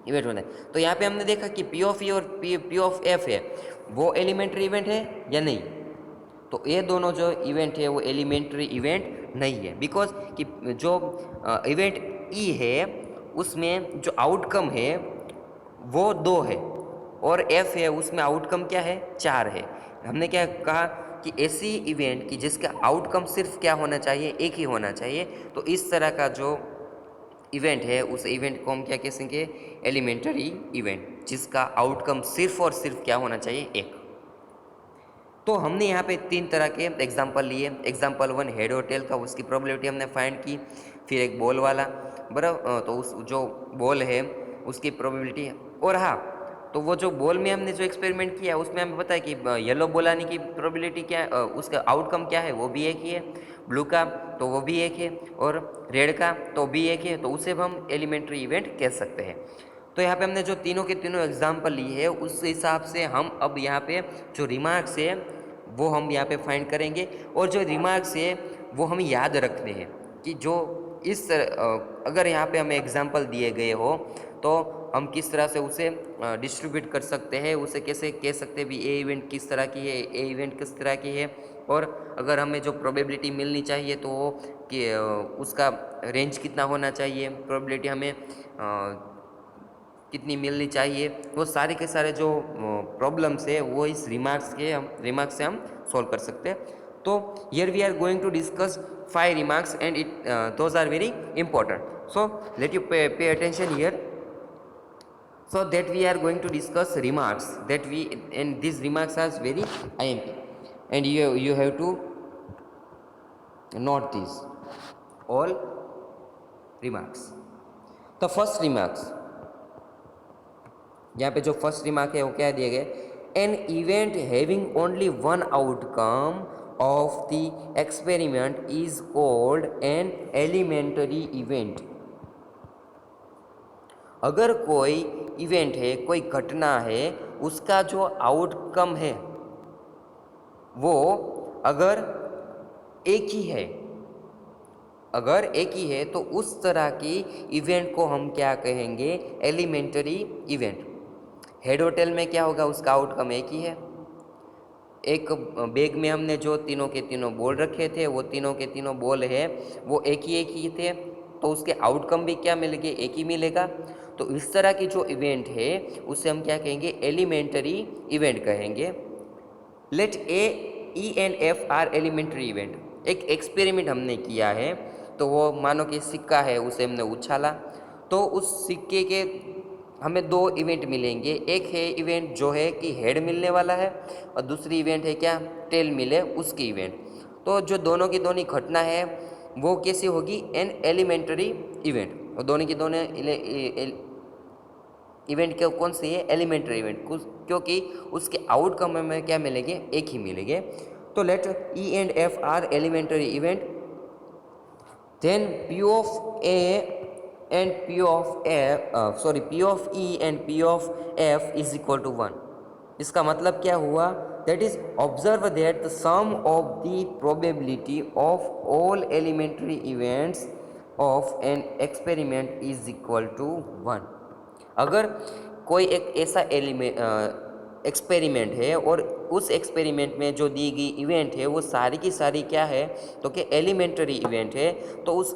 इवेंट होता है। तो यहाँ पे हमने देखा कि पी ऑफ ई और पी ऑफ एफ है, वो एलिमेंट्री इवेंट है या नहीं? तो ये दोनों जो इवेंट है वो एलिमेंट्री इवेंट नहीं है, बिकॉज कि जो इवेंट ई है उसमें जो आउटकम है वो 2 है, और एफ है उसमें आउटकम क्या है? 4 है। हमने क्या कहा कि ऐसी इवेंट की जिसका आउटकम सिर्फ क्या होना चाहिए? एक ही होना चाहिए। तो इस तरह का जो इवेंट है उस इवेंट को हम क्या कहेंगे? एलिमेंट्री इवेंट, जिसका आउटकम सिर्फ और सिर्फ क्या होना चाहिए? एक। तो हमने यहाँ पे 3 तरह के एग्जाम्पल लिए। एग्जाम्पल 1 हेड और टेल का, उसकी प्रोबेबिलिटी हमने फाइंड की। फिर एक बॉल वाला, बराबर, तो उस जो बॉल है उसकी प्रोबेबिलिटी। और हाँ, तो वो जो बॉल में हमने जो एक्सपेरिमेंट किया उसमें हमें पता है कि येलो बॉल आने की प्रोबेबिलिटी क्या है, उसका आउटकम क्या है? वो भी एक ही है। ब्लू का तो वो भी एक है, और रेड का तो भी एक है। तो उसे हम एलिमेंट्री इवेंट कह सकते हैं। तो यहाँ पे हमने जो तीनों के तीनों एग्जाम्पल लिए है उस हिसाब से हम अब यहाँ पे जो रिमार्क्स है वो हम यहाँ पे फाइंड करेंगे, और जो रिमार्क्स है वो हमें याद रखने हैं कि जो इस अगर यहाँ पे हमें एग्जाम्पल दिए गए हो तो हम किस तरह से उसे डिस्ट्रीब्यूट कर सकते हैं, उसे कैसे कह सकते हैं भी ए इवेंट किस तरह की है, ए इवेंट किस तरह की है, और अगर हमें जो प्रोबेबिलिटी मिलनी चाहिए तो वो कि उसका रेंज कितना होना चाहिए, प्रोबेबिलिटी हमें कितनी मिलनी चाहिए, वो सारे के सारे जो प्रॉब्लम्स है वो इस रिमार्क्स से हम सॉल्व कर सकते हैं। तो here we are going to discuss 5 remarks and it those are very important, so let you pay attention here. So that we are going to discuss remarks that we, and these remarks are very IMP, and you have to note these all remarks. The first remarks, यहाँ पे जो first remark है वो क्या दिए गए? An event having only one outcome of the experiment is called N elementary event. अगर कोई इवेंट है, कोई घटना है, उसका जो आउटकम है वो अगर एक ही है, अगर एक ही है तो उस तरह की इवेंट को हम क्या कहेंगे? Elementary event. हेड और टेल में क्या होगा? उसका आउटकम एक ही है. एक बैग में हमने जो तीनों के तीनों बॉल रखे थे वो तीनों के तीनों बॉल है वो एक ही थे, तो उसके आउटकम भी क्या मिलेंगे? एक ही मिलेगा. तो इस तरह की जो इवेंट है उसे हम क्या कहेंगे? एलिमेंटरी इवेंट कहेंगे. Let E and F are elementary event. एक एक्सपेरिमेंट हमने किया है, तो वो मानो कि सिक्का है उसे हमने उछाला, तो उस सिक्के के हमें 2 इवेंट मिलेंगे. एक है इवेंट जो है कि हेड मिलने वाला है, और दूसरी इवेंट है क्या? टेल मिले उसकी इवेंट. तो जो दोनों की दोनों घटना है वो कैसी होगी? An elementary event. और दोनों की दोनों इवेंट क्या कौन सी है? एलिमेंट्री इवेंट, क्योंकि उसके आउटकम में क्या मिलेंगे? एक ही मिलेंगे. तो let E and F are elementary event, then P of A and P of F P of E and P of F is equal to 1. इसका मतलब क्या हुआ? That is observe that the sum of the probability of all elementary events of an experiment is equal to 1. अगर कोई एक ऐसा experiment है और उस एक्सपेरिमेंट में जो दी गई इवेंट है वो सारी की सारी क्या है? तो क्या एलिमेंटरी इवेंट है. तो उस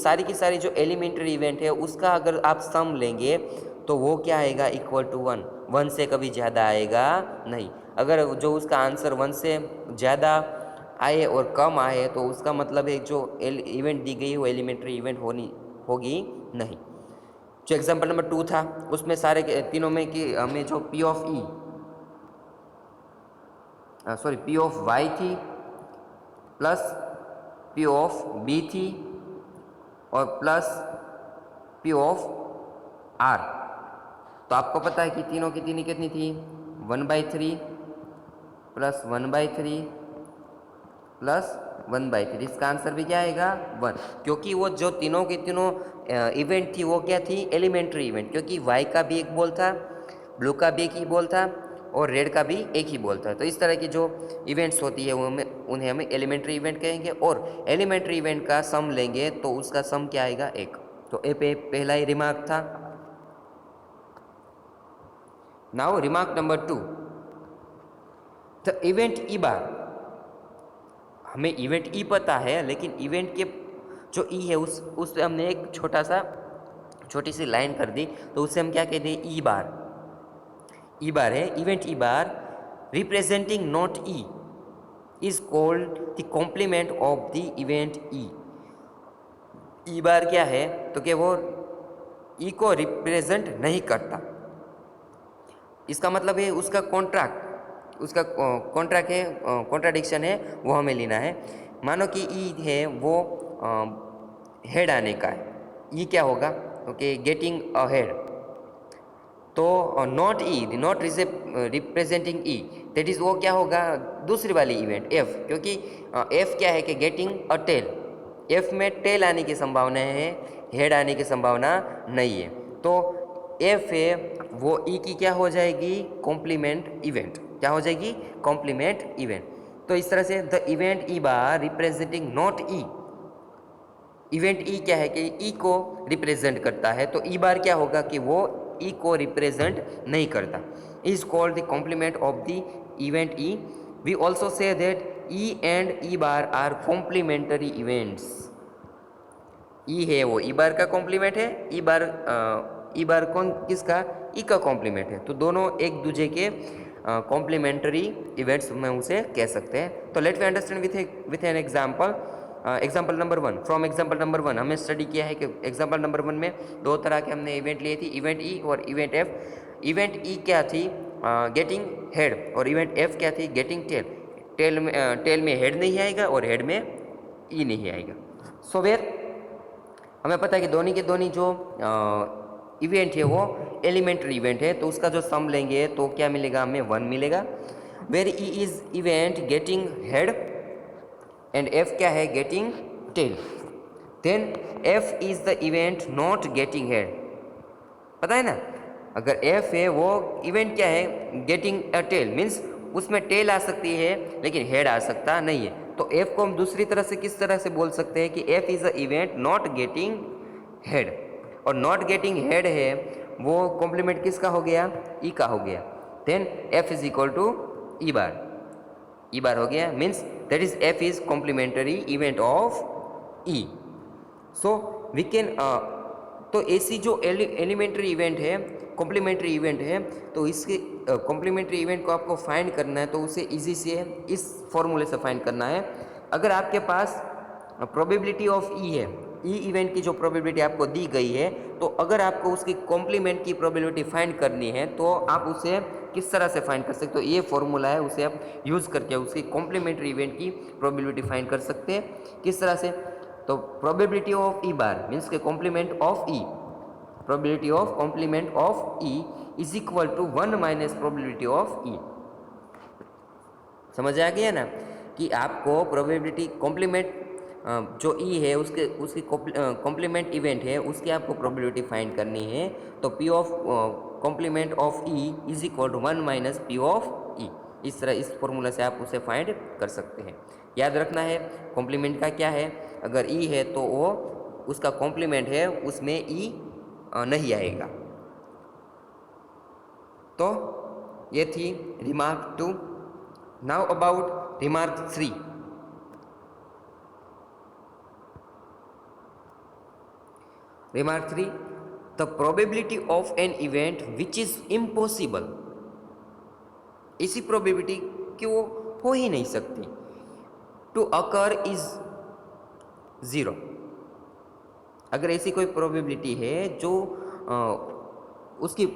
सारी की सारी जो एलिमेंटरी इवेंट है उसका अगर आप सम लेंगे तो वो क्या आएगा? Equal to 1. 1 से कभी ज़्यादा आएगा नहीं. अगर जो उसका आंसर 1 से ज़्यादा आए और कम आए तो उसका मतलब है जो इवेंट दी गई वो एलिमेंट्री इवेंट होगी नहीं। जो एग्जांपल नंबर 2 था उसमें सारे तीनों में कि हमें जो P of E P of Y थी प्लस पी ऑफ बी थी और प्लस पी ऑफ आर। तो आपको पता है कि तीनों की तीनी कितनी थी 1/3 प्लस 1/3 प्लस 1/3। इसका आंसर भी क्या आएगा 1, क्योंकि वो जो तीनों की तीनों इवेंट थी वो क्या थी एलिमेंट्री इवेंट, क्योंकि वाई का भी एक बॉल था, ब्लू का भी एक ही बॉल था और रेड का भी एक ही बॉल था। तो इस तरह की जो इवेंट्स होती है उन्हें हमें एलिमेंट्री इवेंट कहेंगे और एलिमेंट्री इवेंट का सम लेंगे तो उसका सम क्या आएगा 1। तो ए पे पहला ही रिमार्क था। Now remark number 2, the event E bar. हमें इवेंट ई पता है लेकिन इवेंट के जो ई है उस पे हमने एक छोटी सी लाइन कर दी, तो उससे हम क्या कहते हैं ई बार। ई बार है event E bar representing not E is called the complement of the event E. E bar क्या है तो कि वो ई को रिप्रेजेंट नहीं करता। इसका मतलब है उसका कॉन्ट्रैक्ट है, कॉन्ट्राडिक्शन है, वो हमें लेना है। मानो कि ई है वो हेड आने का है, ई क्या होगा ओके गेटिंग अ हेड। तो not E not representing E that is वो क्या होगा दूसरी वाली इवेंट एफ, क्योंकि एफ क्या है कि गेटिंग अ टेल। एफ में टेल आने की संभावना है, हेड आने की संभावना नहीं है। तो एफ है वो ई की क्या हो जाएगी कॉम्प्लीमेंट इवेंट, क्या हो जाएगी कॉम्प्लीमेंट इवेंट। तो इस तरह से the event E bar representing not E, event E क्या है कि ई को रिप्रेजेंट करता है, तो ई बार क्या होगा कि वो ई को रिप्रेजेंट नहीं करता, is called the complement of the event E. We also say that E and E bar are complementary events. E है वो ई बार का कॉम्प्लीमेंट है, ई बार कौन किसका ई का कॉम्प्लीमेंट है, तो दोनों एक दूसरे के कॉम्प्लीमेंटरी इवेंट्स में उसे कह सकते हैं। तो let we understand with an example. Example number 1, from example number 1 हमने स्टडी किया है कि एग्जाम्पल नंबर 1 में दो तरह के हमने इवेंट लिए थी, इवेंट ई और इवेंट एफ। इवेंट ई क्या थी गेटिंग हेड और इवेंट एफ क्या थी गेटिंग टेल। टेल में हेड नहीं आएगा और हेड में ई नहीं आएगा। सो वेयर हमें पता है कि दोनों के दोनों जो इवेंट है वो एलिमेंट्री इवेंट है, तो उसका जो सम लेंगे तो क्या मिलेगा हमें 1 मिलेगा। Where E is event getting head and F क्या है getting tail, then F is the event not getting head. पता है ना, अगर एफ है वो इवेंट क्या है गेटिंग अ टेल, मीन्स उसमें टेल आ सकती है लेकिन हेड आ सकता नहीं है। तो एफ को हम दूसरी तरह से किस तरह से बोल सकते हैं कि F is a event not getting head, और नॉट गेटिंग हेड है वो कॉम्प्लीमेंट किसका हो गया ई का हो गया। Then F is equal to E bar, E bar हो गया, means that is F is complementary event of E. So we can तो ऐसी जो एलिमेंट्री इवेंट है कॉम्प्लीमेंट्री इवेंट है, तो इसके कॉम्प्लीमेंट्री इवेंट को आपको फाइंड करना है तो उसे इजी से इस फॉर्मूले से फाइंड करना है। अगर आपके पास प्रोबेबिलिटी ऑफ ई है, ई इवेंट की जो प्रोबेबिलिटी आपको दी गई है, तो अगर आपको उसकी कॉम्प्लीमेंट की प्रोबेबिलिटी फाइंड करनी है तो आप उसे किस तरह से फाइंड कर सकते हो, ये फॉर्मूला है उसे आप यूज़ करके उसकी कॉम्प्लीमेंट्री इवेंट की प्रोबेबिलिटी फाइंड कर सकते हैं। किस तरह से, तो probability of E bar means के complement of E, probability of complement of E is equal to 1 minus probability of E. समझ आ गया ना कि आपको प्रोबेबिलिटी कॉम्प्लीमेंट जो ई है उसकी कॉम्प्लीमेंट इवेंट है उसकी आपको प्रोबेबिलिटी फाइंड करनी है, तो P of complement of E is equal to 1 minus P of E. इस तरह इस फॉर्मूला से आप उसे फाइंड कर सकते हैं। याद रखना है कॉम्प्लीमेंट का क्या है, अगर ई है तो वो उसका कॉम्प्लीमेंट है उसमें ई नहीं आएगा। तो ये थी remark 2। Now about remark 3। Remark 3, the probability of an event which is impossible, ऐसी प्रोबेबिलिटी कि वो हो ही नहीं सकती, टू अकर इज 0। अगर ऐसी कोई प्रोबेबिलिटी है जो उसकी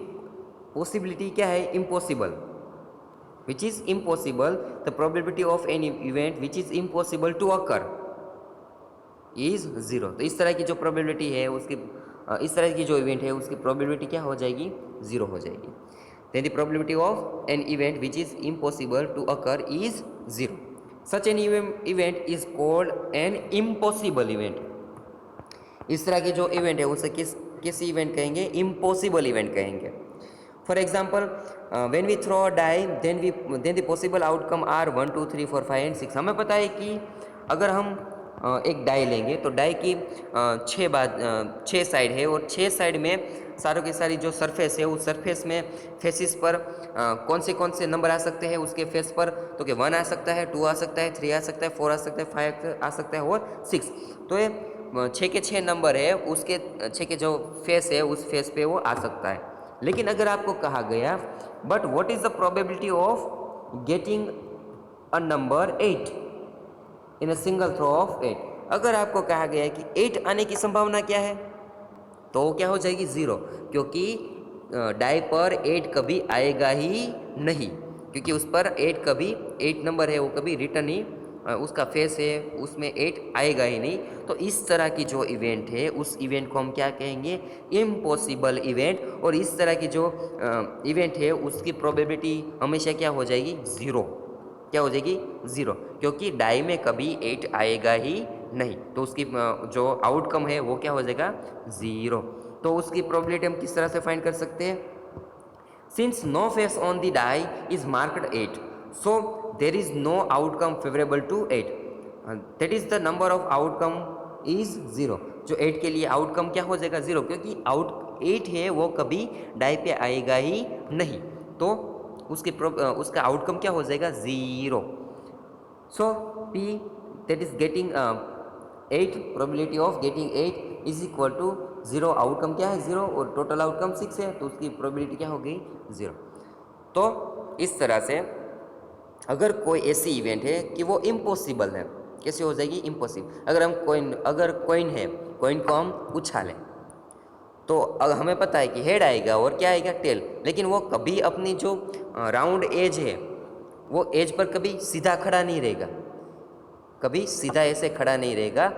पॉसिबिलिटी क्या है, impossible, which is impossible, the probability of any event which is impossible to occur is 0। तो इस तरह की जो प्रोबेबिलिटी है उसकी इस तरह की जो इवेंट है उसकी प्रोबेबिलिटी क्या हो जाएगी, 0 हो जाएगी। Then the probability of an event which is impossible to occur is 0। Such an event is called an impossible event. इस तरह के जो इवेंट है उसे किस इवेंट कहेंगे, इम्पॉसिबल इवेंट कहेंगे। For example when we throw die then the possible outcome are 1 2 3 4 5 and 6। हमें पता है कि अगर हम एक डाई लेंगे तो डाई की 6 साइड है और 6 साइड में सारों की सारी जो सरफेस है उस सरफेस में फेसिस पर कौन से नंबर आ सकते हैं उसके फेस पर, तो कि 1 आ सकता है, 2 आ सकता है, 3 आ सकता है, 4 आ सकता है, 5 आ सकता है और 6। तो ये 6 के 6 नंबर है, उसके 6 के जो फेस है उस फेस पे वो आ सकता है। लेकिन अगर आपको कहा गया but what is the probability of getting a number 8 in a single throw of 8, अगर आपको कहा गया है कि 8 आने की संभावना क्या है, तो वो क्या हो जाएगी, 0, क्योंकि डाई पर 8 कभी आएगा ही नहीं, क्योंकि उस पर 8 नंबर है वो कभी रिटर्न ही उसका फेस है उसमें 8 आएगा ही नहीं। तो इस तरह की जो इवेंट है उस इवेंट को हम क्या कहेंगे, इम्पॉसिबल इवेंट। और इस तरह की जो इवेंट है उसकी प्रोबेबिलिटी हमेशा क्या हो जाएगी, 0। क्या हो जाएगी, 0, क्योंकि डाई में कभी 8 आएगा ही नहीं, तो उसकी जो आउटकम है वो क्या हो जाएगा, 0। तो उसकी प्रोबेबिलिटी हम किस तरह से फाइंड कर सकते हैं, since no face on the die is marked 8 so there is no outcome favourable to 8, that is the number of outcome is 0। जो 8 के लिए आउटकम क्या हो जाएगा, 0, क्योंकि 8 है वो कभी डाई पे आएगा ही नहीं, तो उसका आउटकम क्या हो जाएगा, 0। सो P that is getting 8, probability of getting 8 is equal to 0, outcome क्या है, 0, और टोटल आउटकम 6 है, तो उसकी प्रोबेबिलिटी क्या हो गई, 0। तो इस तरह से अगर कोई ऐसी इवेंट है कि वो इम्पॉसिबल है, कैसे हो जाएगी, इम्पॉसिबल। अगर कॉइन है, कॉइन को हम उछालें तो हमें पता है कि हेड आएगा और क्या आएगा, टेल, लेकिन वो कभी अपनी जो राउंड एज है वो एज पर कभी सीधा खड़ा नहीं रहेगा, कभी सीधा ऐसे खड़ा नहीं रहेगा।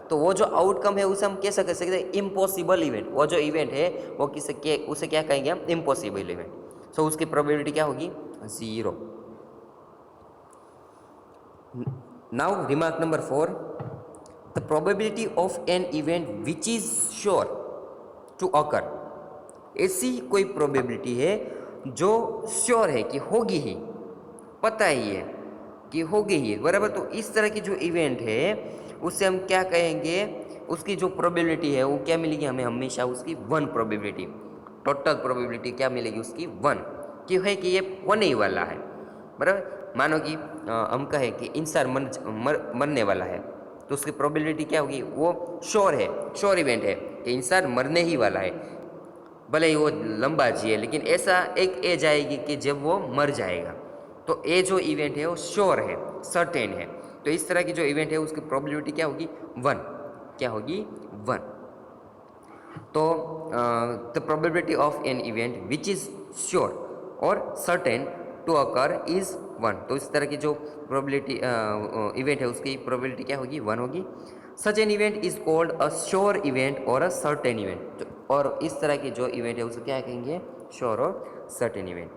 तो वो जो आउटकम है उसे हम कैसे कह सकते हैं, इम्पॉसिबल इवेंट। वो जो इवेंट है वो उसे क्या कहेंगे हम, इम्पॉसिबल इवेंट। सो उसकी प्रोबेबिलिटी क्या होगी, 0। Now remark number 4, the probability of an event which is sure to occur. ऐसी कोई प्रोबेबिलिटी है जो श्योर है कि होगी ही, पता ही है कि होगी ही, बराबर। तो इस तरह की जो इवेंट है उससे हम क्या कहेंगे, उसकी जो प्रोबेबिलिटी है वो क्या मिलेगी हमें, हमेशा उसकी 1 प्रोबेबिलिटी, टोटल प्रोबेबिलिटी क्या मिलेगी उसकी, 1, क्यों है कि ये होने ही वाला है, बराबर। मानो कि हम कहें कि इंसान मरने वाला है, तो उसकी प्रोबेबिलिटी क्या होगी, वो श्योर है, श्योर इवेंट है कि इंसान मरने ही वाला है, भले ही वो लंबा जिए, लेकिन ऐसा एक एज आएगी कि जब वो मर जाएगा। तो ये जो इवेंट है वो श्योर है, सर्टेन है। तो इस तरह की जो इवेंट है उसकी प्रोबेबिलिटी क्या होगी, 1, क्या होगी, 1। तो the probability of an event which is sure और सर्टेन टू अकर इज 1। तो इस तरह की जो प्रोबेबिलिटी इवेंट है उसकी प्रोबेबिलिटी क्या होगी, 1 होगी। सच an event is called a sure event और अ सर्टेन इवेंट। और इस तरह की जो इवेंट है उसे क्या कहेंगे, श्योर और certain event.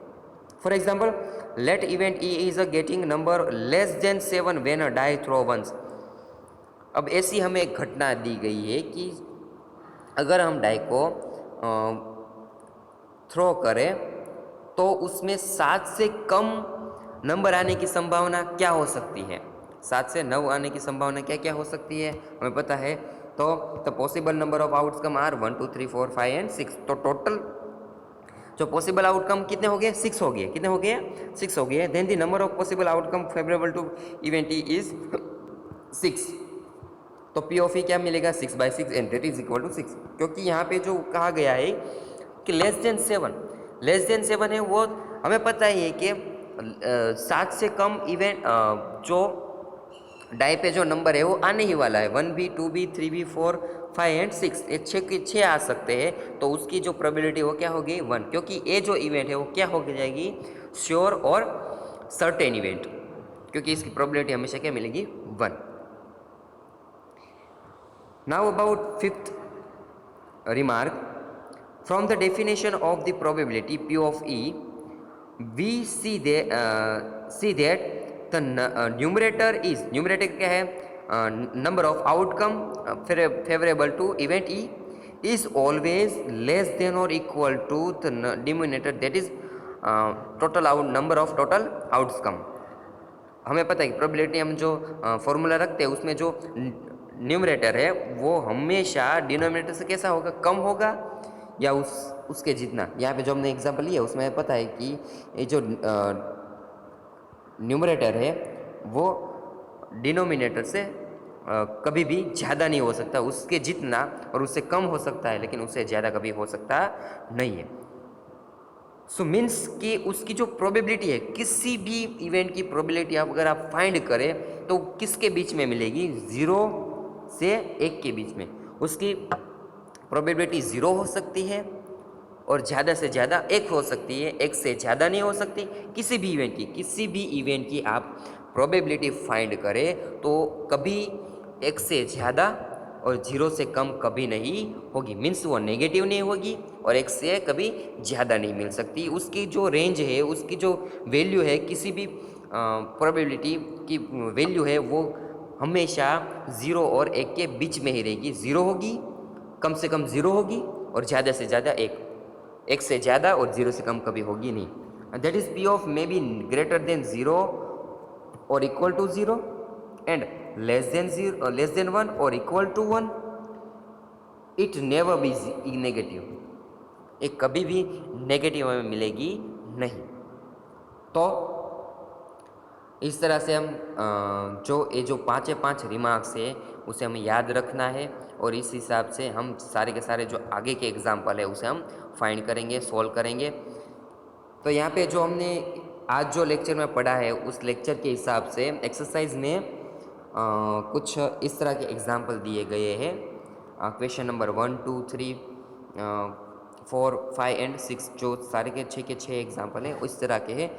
For example let event E is a getting number less than 7 when a die throw once. अब ऐसी हमें एक घटना दी गई है कि अगर हम डाई को थ्रो करें तो उसमें 7 से कम नंबर आने की संभावना क्या हो सकती है, 7 से 9 आने की संभावना क्या क्या हो सकती है हमें पता है। तो the possible number of outcome are 1 2 3 4 5 and 6। तो टोटल जो पॉसिबल आउटकम कितने हो गए, 6 हो गए, कितने हो गए, 6 हो गए। Then the number of possible outcome favourable to event is 6। तो पी ऑफ ई क्या मिलेगा, 6/6 and that is equal to 6, क्योंकि यहाँ पे जो कहा गया है कि लेस देन 7 है, वो हमें पता ही है कि 7 से कम इवेंट जो डाई पे जो नंबर है वो आने ही वाला है, 1B 2B 3B 4 5 एंड 6, ये छः के छः आ सकते हैं, तो उसकी जो प्रोबेबिलिटी वो क्या होगी 1, क्योंकि ये जो इवेंट है वो क्या हो जाएगी श्योर और सर्टेन इवेंट, क्योंकि इसकी प्रोबेबिलिटी हमेशा क्या मिलेगी 1। Now about fifth remark, from the definition of the probability P of E, we see that the numerator is, numerator क्या है, number of outcome favorable to event E is always less than or equal to the denominator, that is total out number of total outcome। हमें पता है कि probability हम जो formula रखते हैं उसमें जो न्यूमरेटर है वो हमेशा डिनोमिनेटर से कैसा होगा, कम होगा या उसके जितना। यहाँ पे जो हमने एग्जांपल लिया उसमें पता है कि ये जो न्यूमरेटर है वो डिनोमिनेटर से कभी भी ज़्यादा नहीं हो सकता, उसके जितना, और उससे कम हो सकता है लेकिन उससे ज़्यादा कभी हो सकता नहीं है। सो मीन्स कि उसकी जो प्रोबेबिलिटी है, किसी भी इवेंट की प्रोबेबिलिटी अगर आप फाइंड करें तो किसके बीच में मिलेगी, 0 से 1 के बीच में। उसकी प्रोबेबिलिटी 0 हो सकती है और ज़्यादा से ज़्यादा 1 हो सकती है, 1 से ज़्यादा नहीं हो सकती। किसी भी इवेंट की आप प्रोबेबिलिटी फाइंड करें तो कभी 1 से ज़्यादा और 0 से कम कभी नहीं होगी, मीन्स वो नेगेटिव नहीं होगी और 1 से कभी ज़्यादा नहीं मिल सकती। उसकी जो रेंज है, उसकी जो वैल्यू है, किसी भी प्रोबेबिलिटी की वैल्यू है वो हमेशा 0 और 1 के बीच में ही रहेगी। 0 होगी, कम से कम 0 होगी और ज़्यादा से ज़्यादा 1 से ज़्यादा और 0 से कम कभी होगी नहीं। That is P of may be greater than 0 और equal to 0 and less than 1 और equal to 1, it never be negative, ये कभी भी नेगेटिव में मिलेगी नहीं। तो इस तरह से हम ये जो पाँच रिमार्क्स है उसे हमें याद रखना है और इस हिसाब से हम सारे के सारे जो आगे के एग्जाम्पल है उसे हम फाइंड करेंगे, सॉल्व करेंगे। तो यहाँ पे जो हमने आज जो लेक्चर में पढ़ा है उस लेक्चर के हिसाब से एक्सरसाइज में कुछ इस तरह के एग्जाम्पल दिए गए हैं। क्वेश्चन नंबर 1 2 3 4 5 एंड 6 जो सारे के छः एग्जाम्पल हैं उस तरह के हैं।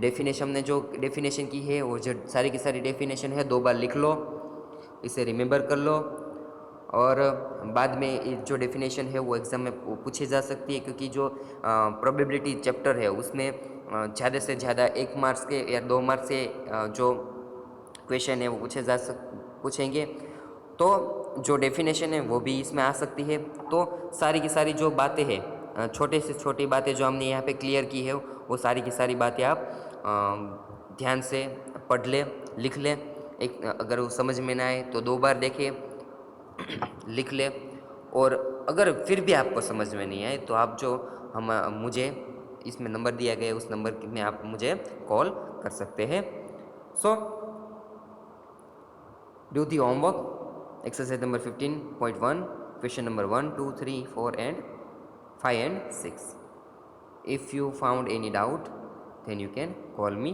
डेफिनेशन ने जो डेफिनेशन की है वो जो सारी की सारी डेफिनेशन है 2 बार लिख लो, इसे रिमेंबर कर लो और बाद में जो डेफिनेशन है वो एग्ज़ाम में पूछी जा सकती है, क्योंकि जो प्रोबेबिलिटी चैप्टर है उसमें ज़्यादा से ज़्यादा 1 मार्क्स के या 2 मार्क्स से जो क्वेश्चन है वो पूछेंगे। तो जो डेफिनेशन है वो भी इसमें आ सकती है। तो सारी की सारी जो बातें हैं, छोटे से छोटी बातें जो हमने यहाँ पे क्लियर की है वो सारी की सारी बातें आप ध्यान से पढ़ ले, लिख ले। एक अगर वो समझ में ना आए तो 2 बार देखे, लिख ले, और अगर फिर भी आपको समझ में नहीं आए तो आप जो मुझे इसमें नंबर दिया गया है उस नंबर में आप मुझे कॉल कर सकते हैं। सो do the homework, exercise number 15.1, question number 1 2 3 4 and 5 and 6. If you found any doubt then you can call me